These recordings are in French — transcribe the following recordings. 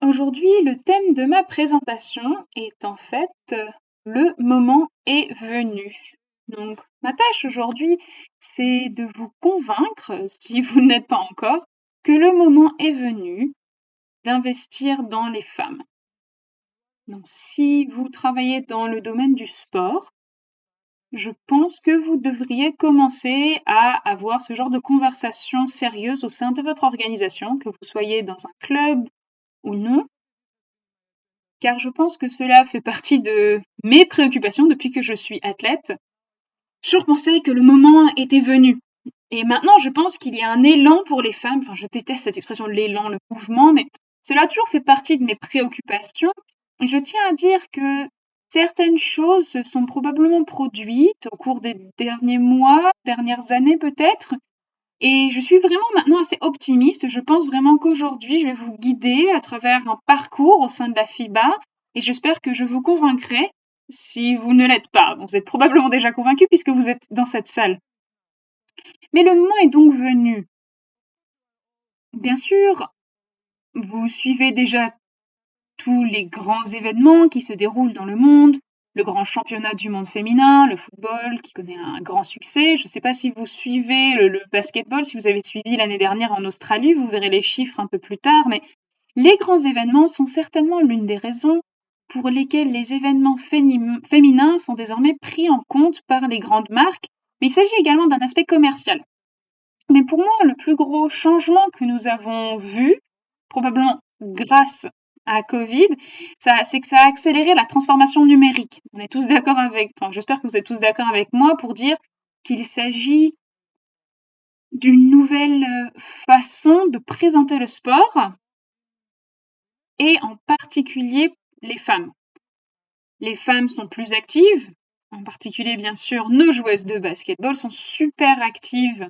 Aujourd'hui, le thème de ma présentation est en fait le moment est venu. Donc, ma tâche aujourd'hui, c'est de vous convaincre, si vous ne l'êtes pas encore, que le moment est venu d'investir dans les femmes. Donc, si vous travaillez dans le domaine du sport, je pense que vous devriez commencer à avoir ce genre de conversation sérieuse au sein de votre organisation, que vous soyez dans un club ou non, car je pense que cela fait partie de mes préoccupations depuis que je suis athlète. J'ai toujours pensé que le moment était venu. Et maintenant, je pense qu'il y a un élan pour les femmes. Enfin, je déteste cette expression, l'élan, le mouvement, mais cela a toujours fait partie de mes préoccupations. Et je tiens à dire que certaines choses se sont probablement produites au cours des derniers mois, dernières années peut-être. Et je suis vraiment maintenant assez optimiste. Je pense vraiment qu'aujourd'hui, je vais vous guider à travers un parcours au sein de la FIBA et j'espère que je vous convaincrai si vous ne l'êtes pas. Bon, vous êtes probablement déjà convaincu puisque vous êtes dans cette salle. Mais le moment est donc venu. Bien sûr, vous suivez déjà tous les grands événements qui se déroulent dans le monde, le grand championnat du monde féminin, le football qui connaît un grand succès. Je ne sais pas si vous suivez le basketball, si vous avez suivi l'année dernière en Australie, vous verrez les chiffres un peu plus tard, mais les grands événements sont certainement l'une des raisons pour lesquelles les événements féminins sont désormais pris en compte par les grandes marques, mais il s'agit également d'un aspect commercial. Mais pour moi, le plus gros changement que nous avons vu, probablement grâce à Covid, c'est que ça a accéléré la transformation numérique. On est tous d'accord j'espère que vous êtes tous d'accord avec moi pour dire qu'il s'agit d'une nouvelle façon de présenter le sport et en particulier les femmes. Les femmes sont plus actives, en particulier bien sûr nos joueuses de basketball sont super actives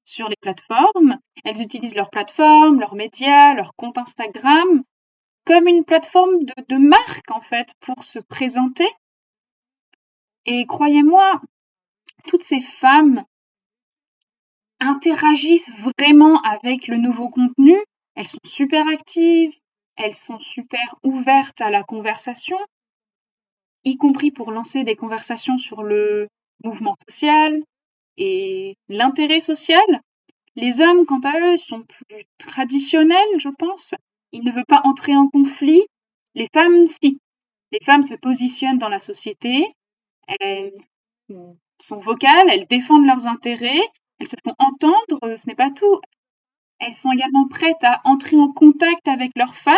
sur les plateformes. Elles utilisent leurs plateformes, leurs médias, leur compte Instagram comme une plateforme de marque en fait pour se présenter. Et croyez-moi, toutes ces femmes interagissent vraiment avec le nouveau contenu. Elles sont super actives, elles sont super ouvertes à la conversation, y compris pour lancer des conversations sur le mouvement social et l'intérêt social. Les hommes, quant à eux, sont plus traditionnels, je pense. Ils ne veulent pas entrer en conflit. Les femmes, si. Les femmes se positionnent dans la société, elles sont vocales, elles défendent leurs intérêts, elles se font entendre, ce n'est pas tout. Elles sont également prêtes à entrer en contact avec leurs fans.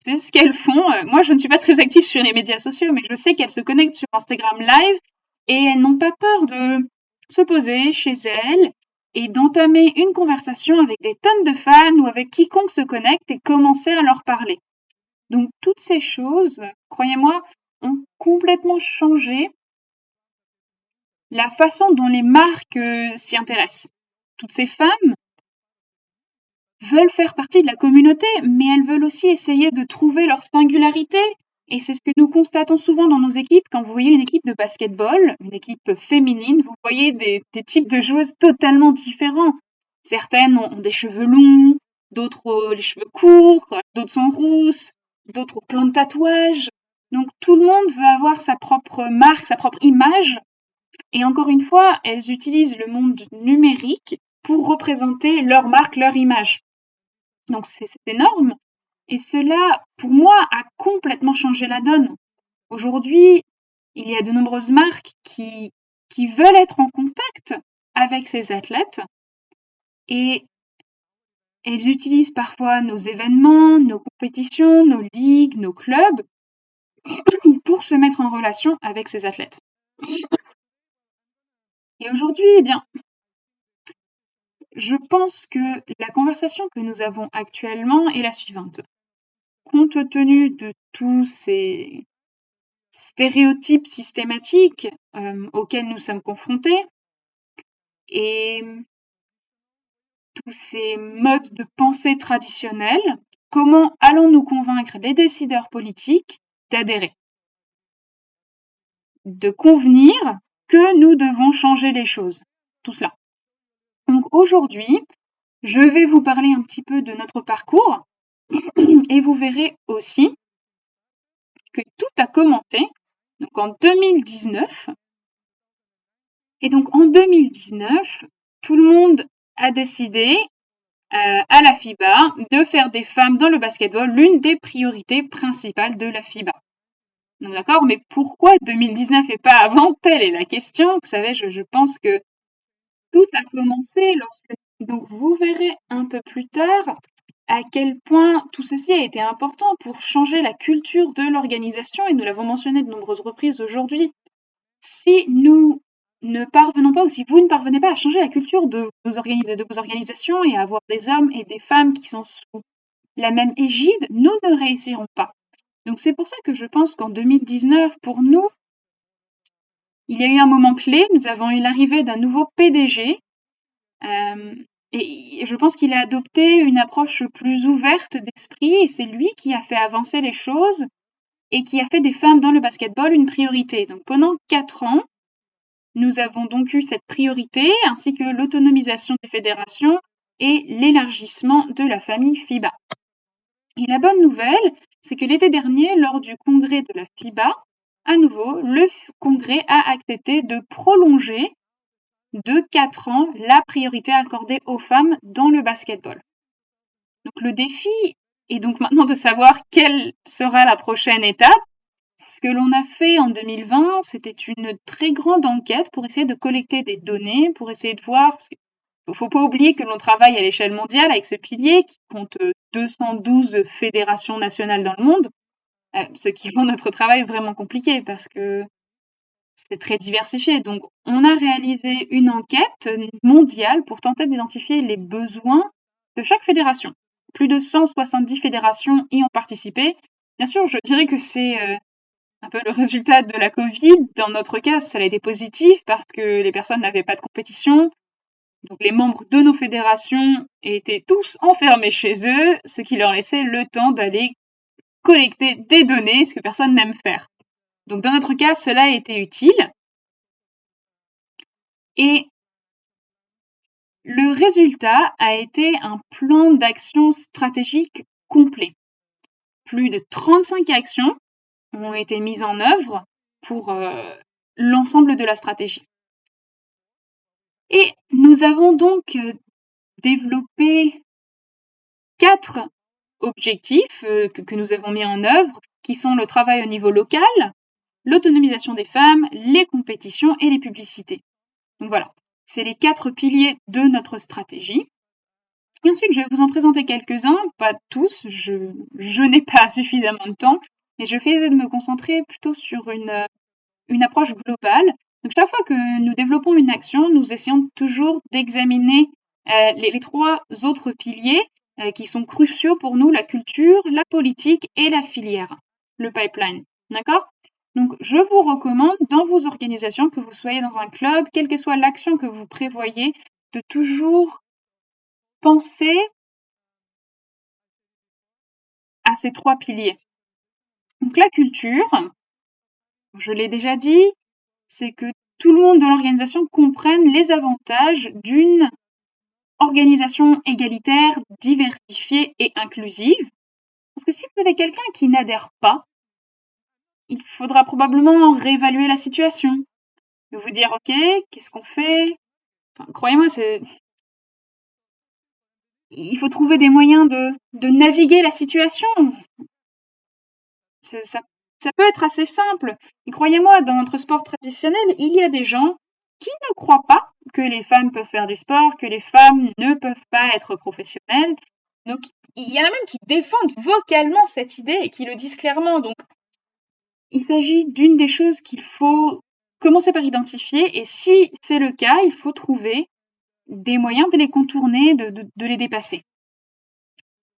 C'est ce qu'elles font. Moi, je ne suis pas très active sur les médias sociaux, mais je sais qu'elles se connectent sur Instagram Live et elles n'ont pas peur de se poser chez elles et d'entamer une conversation avec des tonnes de fans ou avec quiconque se connecte et commencer à leur parler. Donc toutes ces choses, croyez-moi, ont complètement changé la façon dont les marques s'y intéressent. Toutes ces femmes veulent faire partie de la communauté, mais elles veulent aussi essayer de trouver leur singularité. Et c'est ce que nous constatons souvent dans nos équipes. Quand vous voyez une équipe de basketball, une équipe féminine, vous voyez des types de joueuses totalement différents. Certaines ont des cheveux longs, d'autres ont les cheveux courts, d'autres sont rousses, d'autres ont plein de tatouages. Donc tout le monde veut avoir sa propre marque, sa propre image. Et encore une fois, elles utilisent le monde numérique pour représenter leur marque, leur image. Donc c'est énorme. Et cela, pour moi, a complètement changé la donne. Aujourd'hui, il y a de nombreuses marques qui veulent être en contact avec ces athlètes et elles utilisent parfois nos événements, nos compétitions, nos ligues, nos clubs pour se mettre en relation avec ces athlètes. Et aujourd'hui, eh bien, je pense que la conversation que nous avons actuellement est la suivante. Compte tenu de tous ces stéréotypes systématiques auxquels nous sommes confrontés et tous ces modes de pensée traditionnels, comment allons-nous convaincre les décideurs politiques d'adhérer, de convenir que nous devons changer les choses, tout cela. Donc aujourd'hui, je vais vous parler un petit peu de notre parcours Et vous verrez aussi que tout a commencé donc en 2019. Et donc en 2019, tout le monde a décidé à la FIBA de faire des femmes dans le basketball l'une des priorités principales de la FIBA. Donc d'accord, mais pourquoi 2019 et pas avant? Telle est la question. Vous savez, je pense que tout a commencé lorsque... Donc vous verrez un peu plus tard à quel point tout ceci a été important pour changer la culture de l'organisation, et nous l'avons mentionné de nombreuses reprises aujourd'hui. Si nous ne parvenons pas, ou si vous ne parvenez pas à changer la culture de vos organisations et à avoir des hommes et des femmes qui sont sous la même égide, nous ne réussirons pas. Donc c'est pour ça que je pense qu'en 2019, pour nous, il y a eu un moment clé. Nous avons eu l'arrivée d'un nouveau PDG et je pense qu'il a adopté une approche plus ouverte d'esprit, et c'est lui qui a fait avancer les choses et qui a fait des femmes dans le basketball une priorité. Donc pendant 4 ans, nous avons donc eu cette priorité, ainsi que l'autonomisation des fédérations et l'élargissement de la famille FIBA. Et la bonne nouvelle, c'est que l'été dernier, lors du congrès de la FIBA, à nouveau, le congrès a accepté de prolonger de 4 ans la priorité accordée aux femmes dans le basketball. Donc le défi est donc maintenant de savoir quelle sera la prochaine étape. Ce que l'on a fait en 2020, c'était une très grande enquête pour essayer de collecter des données, pour essayer de voir, parce qu'il ne faut pas oublier que l'on travaille à l'échelle mondiale avec ce pilier qui compte 212 fédérations nationales dans le monde, ce qui rend notre travail vraiment compliqué parce que c'est très diversifié. Donc, on a réalisé une enquête mondiale pour tenter d'identifier les besoins de chaque fédération. Plus de 170 fédérations y ont participé. Bien sûr, je dirais que c'est un peu le résultat de la Covid. Dans notre cas, ça a été positif parce que les personnes n'avaient pas de compétition. Donc, les membres de nos fédérations étaient tous enfermés chez eux, ce qui leur laissait le temps d'aller collecter des données, ce que personne n'aime faire. Donc, dans notre cas, cela a été utile. Et le résultat a été un plan d'action stratégique complet. Plus de 35 actions ont été mises en œuvre pour l'ensemble de la stratégie. Et nous avons donc développé 4 objectifs que nous avons mis en œuvre, qui sont le travail au niveau local, l'autonomisation des femmes, les compétitions et les publicités. Donc voilà, c'est les 4 piliers de notre stratégie. Et ensuite, je vais vous en présenter quelques-uns, pas tous, je n'ai pas suffisamment de temps, mais je vais essayer de me concentrer plutôt sur une approche globale. Donc chaque fois que nous développons une action, nous essayons toujours d'examiner les 3 autres piliers qui sont cruciaux pour nous, la culture, la politique et la filière, le pipeline. D'accord? Donc je vous recommande dans vos organisations, que vous soyez dans un club, quelle que soit l'action que vous prévoyez, de toujours penser à ces 3 piliers. Donc la culture, je l'ai déjà dit, c'est que tout le monde dans l'organisation comprenne les avantages d'une organisation égalitaire, diversifiée et inclusive. Parce que si vous avez quelqu'un qui n'adhère pas, il faudra probablement réévaluer la situation. Et vous dire, ok, qu'est-ce qu'on fait? Enfin, croyez-moi, il faut trouver des moyens de naviguer la situation. Ça peut être assez simple. Et croyez-moi, dans notre sport traditionnel, il y a des gens qui ne croient pas que les femmes peuvent faire du sport, que les femmes ne peuvent pas être professionnelles. Donc, il y en a même qui défendent vocalement cette idée et qui le disent clairement. Donc, il s'agit d'une des choses qu'il faut commencer par identifier. Et si c'est le cas, il faut trouver des moyens de les contourner, de les dépasser.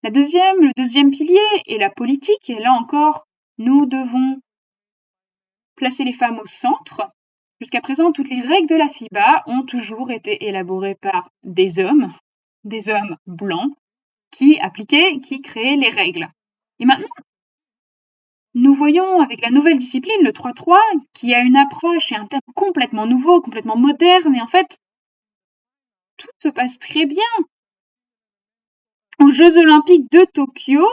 Le deuxième pilier est la politique. Et là encore, nous devons placer les femmes au centre. Jusqu'à présent, toutes les règles de la FIBA ont toujours été élaborées par des hommes blancs, qui créaient les règles. Et maintenant, nous voyons avec la nouvelle discipline, le 3-3, qui a une approche et un thème complètement nouveau, complètement moderne, et en fait, tout se passe très bien. aux Jeux Olympiques de Tokyo,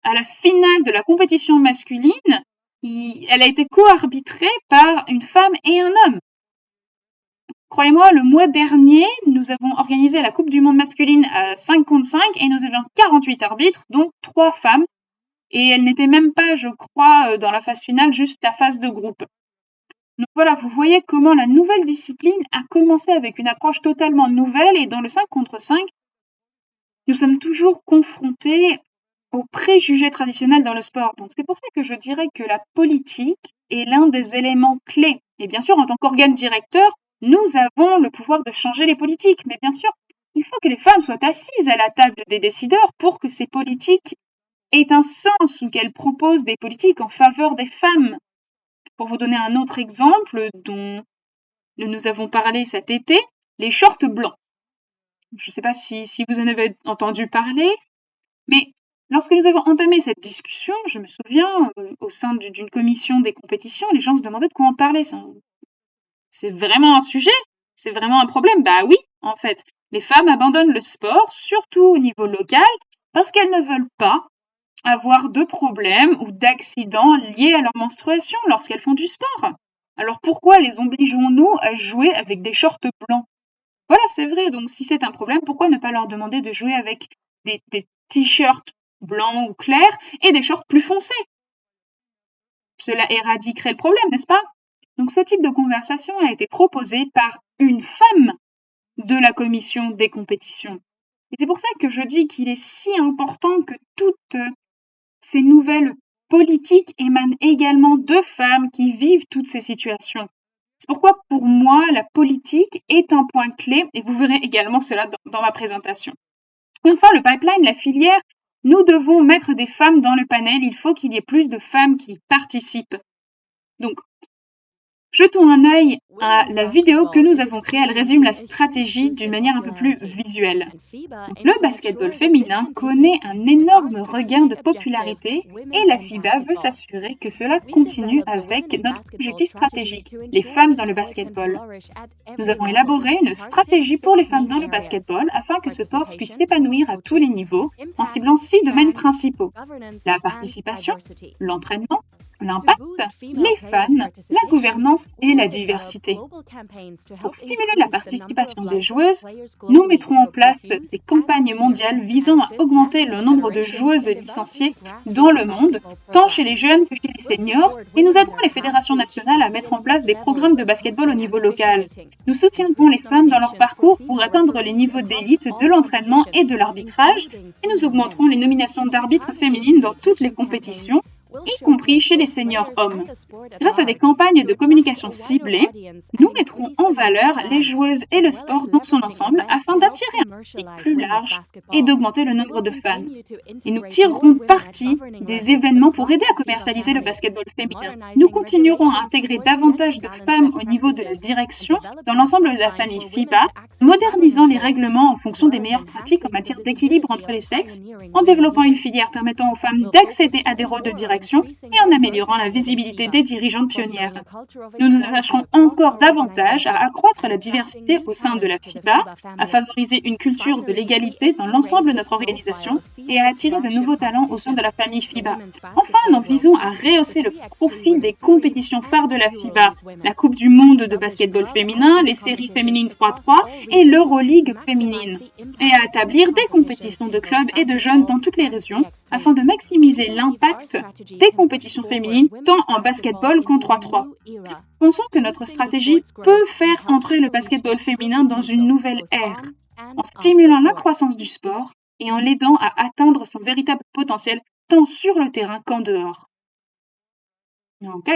à la finale de la compétition masculine, elle a été co-arbitrée par une femme et un homme. Croyez-moi, le mois dernier, nous avons organisé la Coupe du monde masculine à 5 contre 5 et nous avions 48 arbitres, dont 3 femmes. Et elles n'étaient même pas, je crois, dans la phase finale, juste la phase de groupe. Donc voilà, vous voyez comment la nouvelle discipline a commencé avec une approche totalement nouvelle et dans le 5 contre 5, nous sommes toujours confrontés aux préjugés traditionnels dans le sport. Donc c'est pour ça que je dirais que la politique est l'un des éléments clés. Et bien sûr, en tant qu'organe directeur, nous avons le pouvoir de changer les politiques. Mais bien sûr, il faut que les femmes soient assises à la table des décideurs pour que ces politiques aient un sens ou qu'elles proposent des politiques en faveur des femmes. Pour vous donner un autre exemple dont nous avons parlé cet été, les shorts blancs. Je ne sais pas si vous en avez entendu parler, mais lorsque nous avons entamé cette discussion, je me souviens, au sein d'une commission des compétitions, les gens se demandaient de quoi on parlait. C'est vraiment un sujet? C'est vraiment un problème? Bah oui, en fait. Les femmes abandonnent le sport, surtout au niveau local, parce qu'elles ne veulent pas avoir de problèmes ou d'accidents liés à leur menstruation lorsqu'elles font du sport. Alors pourquoi les obligeons-nous à jouer avec des shorts blancs? Voilà, c'est vrai. Donc si c'est un problème, pourquoi ne pas leur demander de jouer avec des t-shirts blancs ou clairs et des shorts plus foncés? Cela éradiquerait le problème, n'est-ce pas? Donc ce type de conversation a été proposé par une femme de la commission des compétitions. Et c'est pour ça que je dis qu'il est si important que toutes ces nouvelles politiques émanent également de femmes qui vivent toutes ces situations. C'est pourquoi, pour moi, la politique est un point clé, et vous verrez également cela dans ma présentation. Et enfin, le pipeline, la filière, nous devons mettre des femmes dans le panel. Il faut qu'il y ait plus de femmes qui participent. Donc, jetons un œil à la vidéo que nous avons créée. Elle résume la stratégie d'une manière un peu plus visuelle. Donc, le basketball féminin connaît un énorme regain de popularité et la FIBA veut s'assurer que cela continue avec notre objectif stratégique, les femmes dans le basketball. Nous avons élaboré une stratégie pour les femmes dans le basketball afin que ce sport puisse s'épanouir à tous les niveaux en ciblant 6 domaines principaux: la participation, l'entraînement, l'impact, les fans, la gouvernance et la diversité. Pour stimuler la participation des joueuses, nous mettrons en place des campagnes mondiales visant à augmenter le nombre de joueuses licenciées dans le monde, tant chez les jeunes que chez les seniors, et nous aiderons les fédérations nationales à mettre en place des programmes de basketball au niveau local. Nous soutiendrons les femmes dans leur parcours pour atteindre les niveaux d'élite de l'entraînement et de l'arbitrage, et nous augmenterons les nominations d'arbitres féminines dans toutes les compétitions, y compris chez les seniors hommes. Grâce à des campagnes de communication ciblées, nous mettrons en valeur les joueuses et le sport dans son ensemble afin d'attirer un public plus large et d'augmenter le nombre de fans. Et nous tirerons parti des événements pour aider à commercialiser le basketball féminin. Nous continuerons à intégrer davantage de femmes au niveau de la direction dans l'ensemble de la famille FIBA, modernisant les règlements en fonction des meilleures pratiques en matière d'équilibre entre les sexes, en développant une filière permettant aux femmes d'accéder à des rôles de direction et en améliorant la visibilité des dirigeantes pionnières. Nous nous attacherons encore davantage à accroître la diversité au sein de la FIBA, à favoriser une culture de l'égalité dans l'ensemble de notre organisation et à attirer de nouveaux talents au sein de la famille FIBA. Enfin, nous visons à rehausser le profil des compétitions phares de la FIBA, la Coupe du monde de basketball féminin, les séries féminines 3-3 et l'Euroleague féminine, et à établir des compétitions de clubs et de jeunes dans toutes les régions afin de maximiser l'impact des compétitions féminines tant en basketball qu'en 3-3. Pensons que notre stratégie peut faire entrer le basketball féminin dans une nouvelle ère, en stimulant la croissance du sport et en l'aidant à atteindre son véritable potentiel tant sur le terrain qu'en dehors. Ok.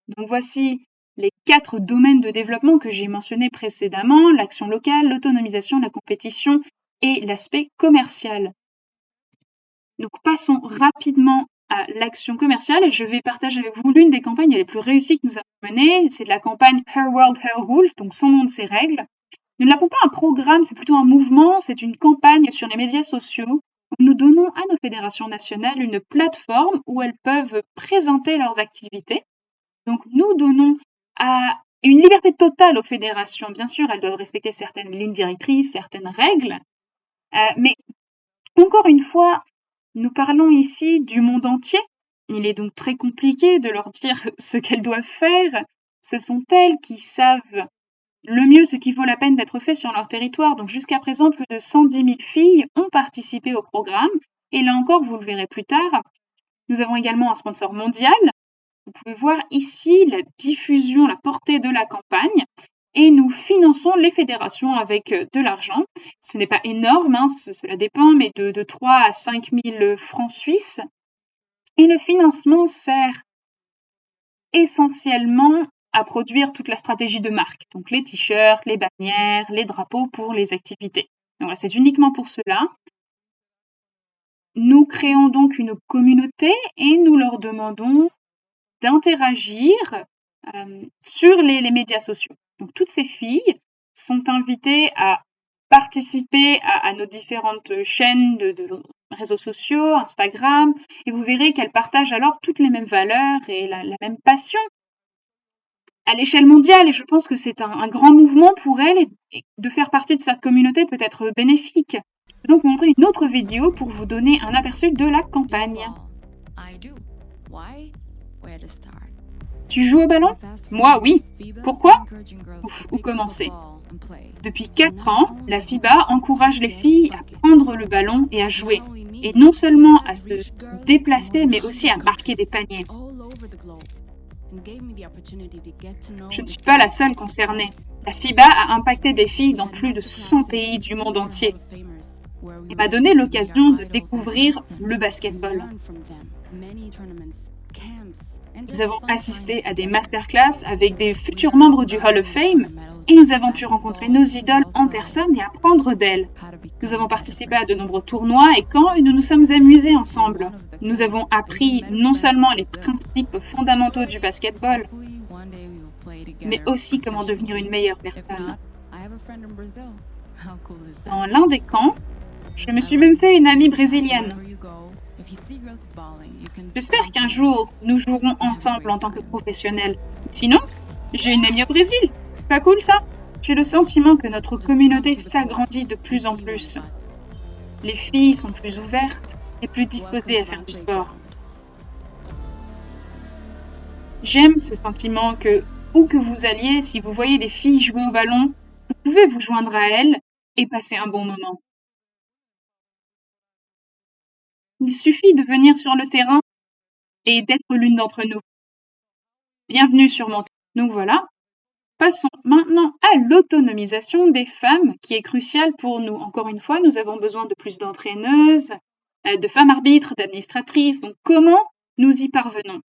Donc voici les 4 domaines de développement que j'ai mentionnés précédemment: l'action locale, l'autonomisation, la compétition et l'aspect commercial. Donc passons rapidement à l'action commerciale et je vais partager avec vous l'une des campagnes les plus réussies que nous avons menées. C'est la campagne Her World, Her Rules, donc son monde, ses règles. Nous ne l'appelons pas un programme, c'est plutôt un mouvement, c'est une campagne sur les médias sociaux où nous donnons à nos fédérations nationales une plateforme où elles peuvent présenter leurs activités. Donc nous donnons une liberté totale aux fédérations. Bien sûr, elles doivent respecter certaines lignes directrices, certaines règles, Mais encore une fois, nous parlons ici du monde entier. Il est donc très compliqué de leur dire ce qu'elles doivent faire. Ce sont elles qui savent le mieux ce qui vaut la peine d'être fait sur leur territoire. Donc jusqu'à présent, plus de 110 000 filles ont participé au programme. Et là encore, vous le verrez plus tard, nous avons également un sponsor mondial. Vous pouvez voir ici la diffusion, la portée de la campagne. Et nous finançons les fédérations avec de l'argent. Ce n'est pas énorme, hein, cela dépend, mais de 3 à 5 000 francs suisses. Et le financement sert essentiellement à produire toute la stratégie de marque, donc les t-shirts, les bannières, les drapeaux pour les activités. Donc voilà, c'est uniquement pour cela. Nous créons donc une communauté et nous leur demandons d'interagir sur les médias sociaux. Donc toutes ces filles sont invitées à participer à nos différentes chaînes de réseaux sociaux, Instagram, et vous verrez qu'elles partagent alors toutes les mêmes valeurs et la même passion à l'échelle mondiale. Et je pense que c'est un grand mouvement pour elles et de faire partie de cette communauté peut être bénéfique. Je vais donc vous montrer une autre vidéo pour vous donner un aperçu de la campagne. Tu joues au ballon? Moi, oui. Pourquoi? Où commencer? Depuis 4 ans, la FIBA encourage les filles à prendre le ballon et à jouer. Et non seulement à se déplacer, mais aussi à marquer des paniers. Je ne suis pas la seule concernée. La FIBA a impacté des filles dans plus de 100 pays du monde entier et m'a donné l'occasion de découvrir le basketball. Nous avons assisté à des masterclass avec des futurs membres du Hall of Fame et nous avons pu rencontrer nos idoles en personne et apprendre d'elles. Nous avons participé à de nombreux tournois et camps et nous nous sommes amusés ensemble. Nous avons appris non seulement les principes fondamentaux du basketball, mais aussi comment devenir une meilleure personne. Dans l'un des camps, je me suis même fait une amie brésilienne. J'espère qu'un jour, nous jouerons ensemble en tant que professionnels. Sinon, j'ai une amie au Brésil. Pas cool ça? J'ai le sentiment que notre communauté s'agrandit de plus en plus. Les filles sont plus ouvertes et plus disposées à faire du sport. J'aime ce sentiment que, où que vous alliez, si vous voyez des filles jouer au ballon, vous pouvez vous joindre à elles et passer un bon moment. Il suffit de venir sur le terrain et d'être l'une d'entre nous. Bienvenue sur mon terrain. Donc voilà. Passons maintenant à l'autonomisation des femmes, qui est cruciale pour nous. Encore une fois, nous avons besoin de plus d'entraîneuses, de femmes arbitres, d'administratrices. Donc comment nous y parvenons?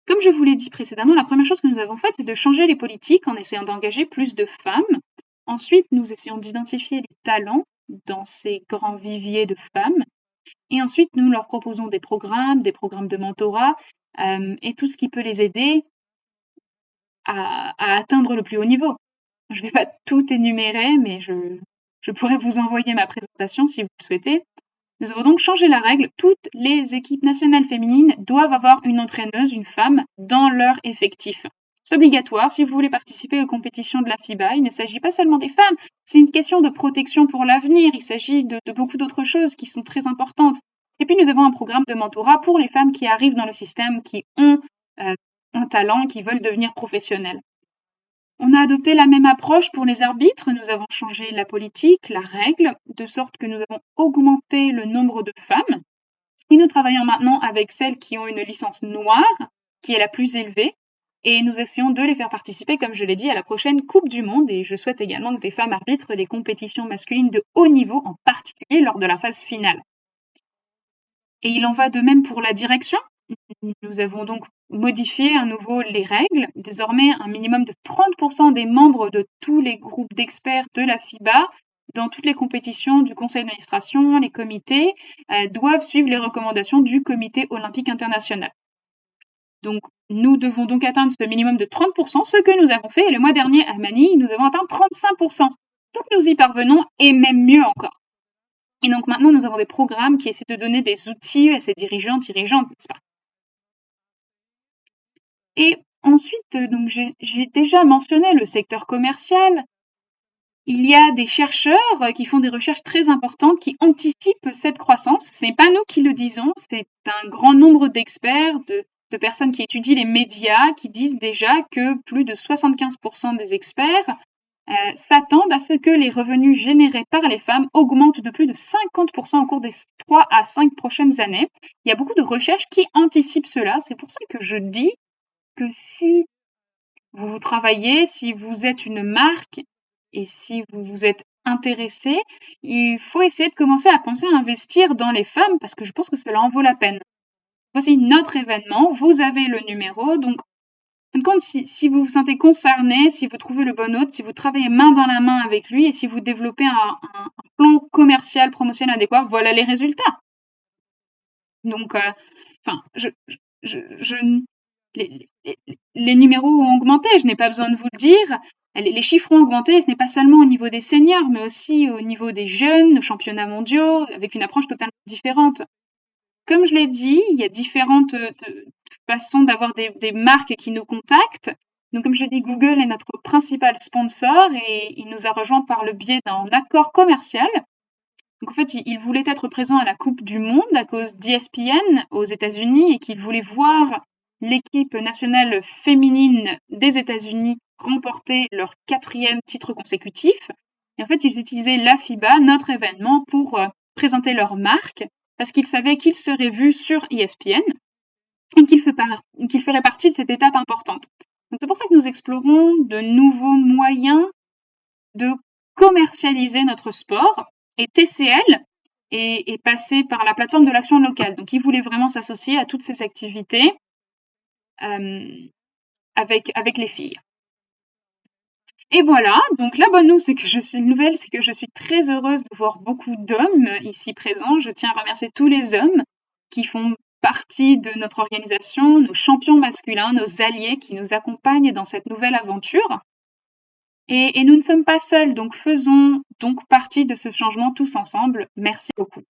Comme je vous l'ai dit précédemment, la première chose que nous avons faite, c'est de changer les politiques en essayant d'engager plus de femmes. Ensuite, nous essayons d'identifier les talents dans ces grands viviers de femmes. Et ensuite, nous leur proposons des programmes de mentorat et tout ce qui peut les aider à atteindre le plus haut niveau. Je ne vais pas tout énumérer, mais je pourrais vous envoyer ma présentation si vous le souhaitez. Nous avons donc changé la règle. Toutes les équipes nationales féminines doivent avoir une entraîneuse, une femme, dans leur effectif. C'est obligatoire si vous voulez participer aux compétitions de la FIBA. Il ne s'agit pas seulement des femmes, c'est une question de protection pour l'avenir. Il s'agit de beaucoup d'autres choses qui sont très importantes. Et puis nous avons un programme de mentorat pour les femmes qui arrivent dans le système, qui ont un talent, qui veulent devenir professionnelles. On a adopté la même approche pour les arbitres. Nous avons changé la politique, la règle, de sorte que nous avons augmenté le nombre de femmes. Et nous travaillons maintenant avec celles qui ont une licence noire, qui est la plus élevée. Et nous essayons de les faire participer, comme je l'ai dit, à la prochaine Coupe du Monde. Et je souhaite également que des femmes arbitrent les compétitions masculines de haut niveau, en particulier lors de la phase finale. Et il en va de même pour la direction. Nous avons donc modifié à nouveau les règles. Désormais, un minimum de 30% des membres de tous les groupes d'experts de la FIBA, dans toutes les compétitions du conseil d'administration, les comités, doivent suivre les recommandations du comité olympique international. Donc, nous devons donc atteindre ce minimum de 30%, ce que nous avons fait. Et le mois dernier, à Manille, nous avons atteint 35%. Donc, nous y parvenons, et même mieux encore. Et donc, maintenant, nous avons des programmes qui essaient de donner des outils à ces dirigeantes, n'est-ce pas? Et ensuite, donc j'ai déjà mentionné le secteur commercial. il y a des chercheurs qui font des recherches très importantes qui anticipent cette croissance. Ce n'est pas nous qui le disons, c'est un grand nombre d'experts, de personnes qui étudient les médias qui disent déjà que plus de 75% des experts s'attendent à ce que les revenus générés par les femmes augmentent de plus de 50% au cours des 3 à 5 prochaines années. Il y a beaucoup de recherches qui anticipent cela. C'est pour ça que je dis que si vous travaillez, si vous êtes une marque et si vous vous êtes intéressé, il faut essayer de commencer à penser à investir dans les femmes parce que je pense que cela en vaut la peine. Voici notre événement, vous avez le numéro, donc en fin de compte, si vous vous sentez concerné, si vous trouvez le bon hôte, si vous travaillez main dans la main avec lui et si vous développez un plan commercial, promotionnel adéquat, voilà les résultats. Donc, enfin, les numéros ont augmenté, je n'ai pas besoin de vous le dire. Les chiffres ont augmenté, ce n'est pas seulement au niveau des seniors, mais aussi au niveau des jeunes, championnats mondiaux, avec une approche totalement différente. Comme je l'ai dit, il y a différentes façons d'avoir des marques qui nous contactent. Donc, comme je l'ai dit, Google est notre principal sponsor et il nous a rejoints par le biais d'un accord commercial. Donc, en fait, il voulait être présent à la Coupe du Monde à cause d'ESPN aux États-Unis et qu'il voulait voir l'équipe nationale féminine des États-Unis remporter leur 4e titre consécutif. Et en fait, ils utilisaient la FIBA, notre événement, pour présenter leur marque parce qu'ils savaient qu'ils seraient vus sur ESPN et qu'ils feraient partie de cette étape importante. Donc, c'est pour ça que nous explorons de nouveaux moyens de commercialiser notre sport et TCL est passé par la plateforme de l'action locale. Donc, ils voulaient vraiment s'associer à toutes ces activités avec les filles. Et voilà, donc la bonne nouvelle, c'est que je suis très heureuse de voir beaucoup d'hommes ici présents. Je tiens à remercier tous les hommes qui font partie de notre organisation, nos champions masculins, nos alliés qui nous accompagnent dans cette nouvelle aventure. Et nous ne sommes pas seuls, donc faisons donc partie de ce changement tous ensemble. Merci beaucoup.